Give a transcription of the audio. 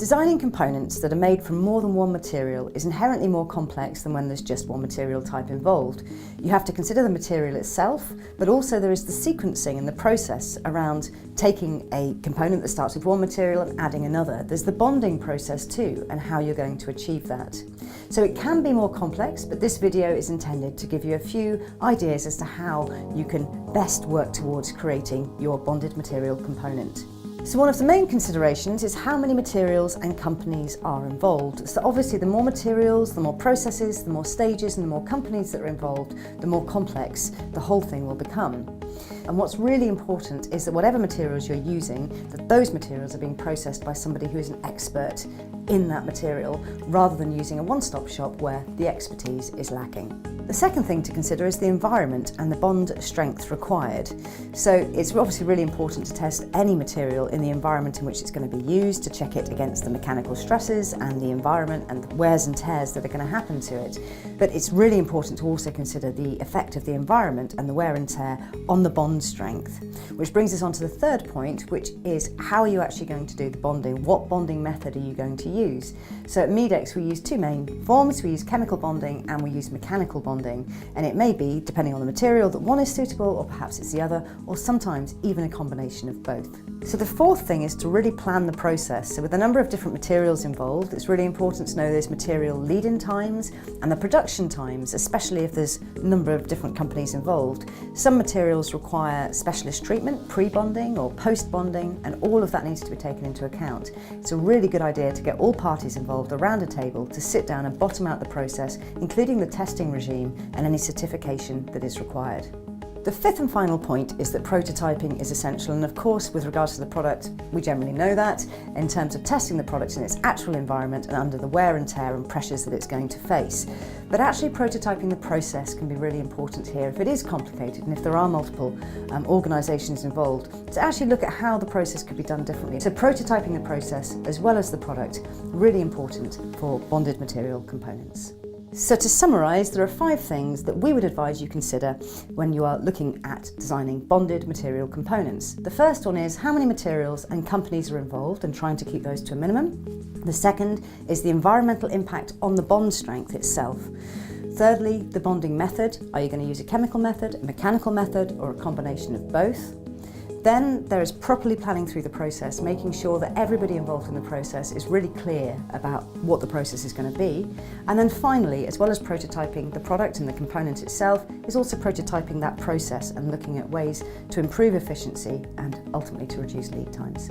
Designing components that are made from more than one material is inherently more complex than when there's just one material type involved. You have to consider the material itself, but also there is the sequencing and the process around taking a component that starts with one material and adding another. There's the bonding process too, and how you're going to achieve that. So it can be more complex, but this video is intended to give you a few ideas as to how you can best work towards creating your bonded material component. So one of the main considerations is how many materials and companies are involved. So obviously the more materials, the more processes, the more stages and the more companies that are involved, the more complex the whole thing will become. And what's really important is that whatever materials you're using, that those materials are being processed by somebody who is an expert in that material, rather than using a one-stop shop where the expertise is lacking. The second thing to consider is the environment and the bond strength required. So it's obviously really important to test any material in the environment in which it's going to be used, to check it against the mechanical stresses and the environment and the wears and tears that are going to happen to it. But it's really important to also consider the effect of the environment and the wear and tear on the bond strength. Which brings us on to the third point, which is how are you actually going to do the bonding? What bonding method are you going to use? So at Meadex we use two main forms. We use chemical bonding and we use mechanical bonding. And it may be, depending on the material, that one is suitable or perhaps it's the other, or sometimes even a combination of both. So the fourth thing is to really plan the process. So with a number of different materials involved, it's really important to know those material lead-in times and the production times, especially if there's a number of different companies involved. Some materials require specialist treatment, pre-bonding or post-bonding, and all of that needs to be taken into account. It's a really good idea to get all parties involved around a table to sit down and bottom out the process, including the testing regime and any certification that is required. The fifth and final point is that prototyping is essential, and of course with regards to the product we generally know that in terms of testing the product in its actual environment and under the wear and tear and pressures that it's going to face. But actually prototyping the process can be really important here if it is complicated and if there are multiple organisations involved, to actually look at how the process could be done differently. So prototyping the process as well as the product, really important for bonded material components. So to summarise, there are 5 things that we would advise you consider when you are looking at designing bonded material components. The first one is how many materials and companies are involved and trying to keep those to a minimum. The second is the environmental impact on the bond strength itself. Thirdly, the bonding method. Are you going to use a chemical method, a mechanical method, or a combination of both? Then there is properly planning through the process, making sure that everybody involved in the process is really clear about what the process is going to be. And then finally, as well as prototyping the product and the component itself, is also prototyping that process and looking at ways to improve efficiency and ultimately to reduce lead times.